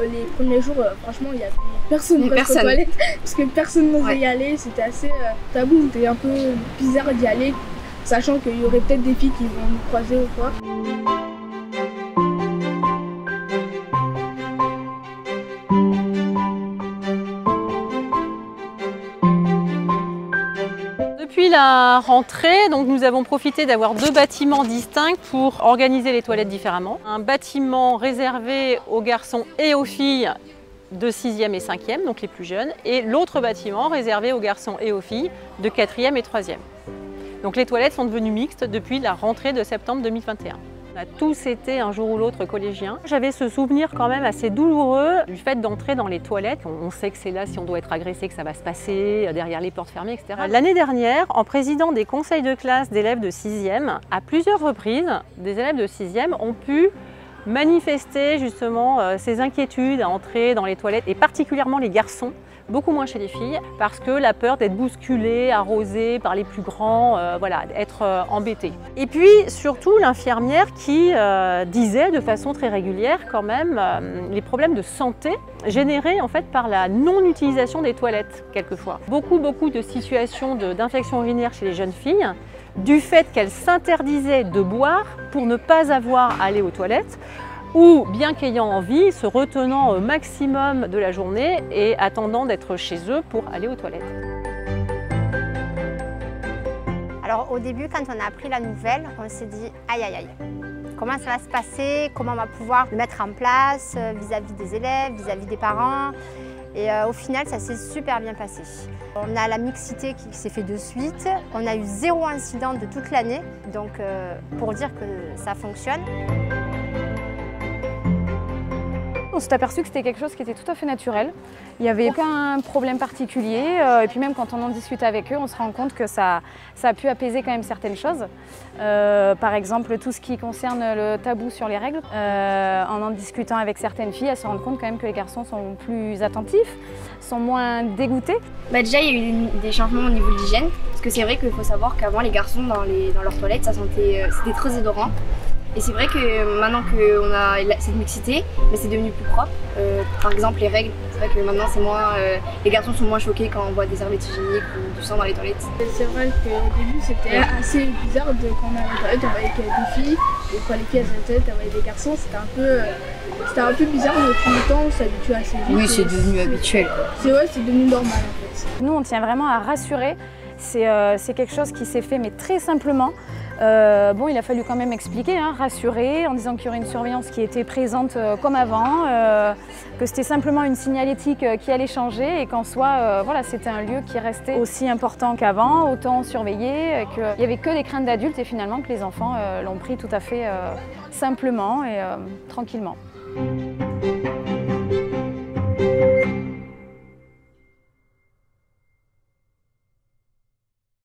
les premiers jours, franchement, il y avait personne presque aux toilettes parce que personne n'osait y aller. C'était assez tabou, c'était un peu bizarre d'y aller, sachant qu'il y aurait peut-être des filles qui vont nous croiser ou quoi. Depuis la rentrée, donc, nous avons profité d'avoir 2 bâtiments distincts pour organiser les toilettes différemment. Un bâtiment réservé aux garçons et aux filles de 6e et 5e, donc les plus jeunes, et l'autre bâtiment réservé aux garçons et aux filles de 4e et 3e. Donc les toilettes sont devenues mixtes depuis la rentrée de septembre 2021. On a tous été un jour ou l'autre collégiens. J'avais ce souvenir quand même assez douloureux du fait d'entrer dans les toilettes. On sait que c'est là, si on doit être agressé, que ça va se passer, derrière les portes fermées, etc. L'année dernière, en présidant des conseils de classe d'élèves de 6e, à plusieurs reprises, des élèves de 6e ont pu manifester justement ces inquiétudes à entrer dans les toilettes, et particulièrement les garçons, beaucoup moins chez les filles, parce que la peur d'être bousculé, arrosé par les plus grands, voilà, d'être embêté. Et puis surtout l'infirmière qui disait de façon très régulière quand même les problèmes de santé générés en fait par la non-utilisation des toilettes quelquefois. Beaucoup de situations d'infection urinaire chez les jeunes filles, du fait qu'elles s'interdisaient de boire pour ne pas avoir à aller aux toilettes, ou bien qu'ayant envie, se retenant au maximum de la journée et attendant d'être chez eux pour aller aux toilettes. Alors au début, quand on a appris la nouvelle, on s'est dit aïe aïe aïe, comment ça va se passer, comment on va pouvoir le mettre en place vis-à-vis des élèves, vis-à-vis des parents. Et au final, ça s'est super bien passé. On a la mixité qui s'est fait de suite, on a eu 0 incident de toute l'année, donc pour dire que ça fonctionne. On s'est aperçu que c'était quelque chose qui était tout à fait naturel. Il n'y avait aucun problème particulier. Et puis même quand on en discute avec eux, on se rend compte que ça a pu apaiser quand même certaines choses. Par exemple, tout ce qui concerne le tabou sur les règles. En discutant avec certaines filles, elles se rendent compte quand même que les garçons sont plus attentifs, sont moins dégoûtés. Déjà, il y a eu des changements au niveau de l'hygiène. Parce que c'est vrai qu'il faut savoir qu'avant, les garçons, dans leurs toilettes, c'était très odorant. Et c'est vrai que maintenant qu'on a cette mixité, c'est devenu plus propre. Par exemple, les règles, c'est vrai que maintenant c'est moins, les garçons sont moins choqués quand on voit des serviettes hygiéniques ou du sang dans les toilettes. C'est vrai qu'au début c'était assez bizarre quand on allait aux toilettes, on voyait qu'il y avait des filles, et quand les filles allaient aux toilettes, on voyait des garçons, c'était un peu bizarre, mais au fil du temps on s'habitue assez vite. Oui, c'est devenu habituel. C'est devenu normal en fait. Nous on tient vraiment à rassurer, c'est quelque chose qui s'est fait mais très simplement. Bon, il a fallu quand même expliquer, rassurer, en disant qu'il y aurait une surveillance qui était présente comme avant, que c'était simplement une signalétique qui allait changer et qu'en soi, voilà, c'était un lieu qui restait aussi important qu'avant, autant surveillé, qu'il n'y avait que des craintes d'adultes et finalement que les enfants l'ont pris tout à fait simplement et tranquillement.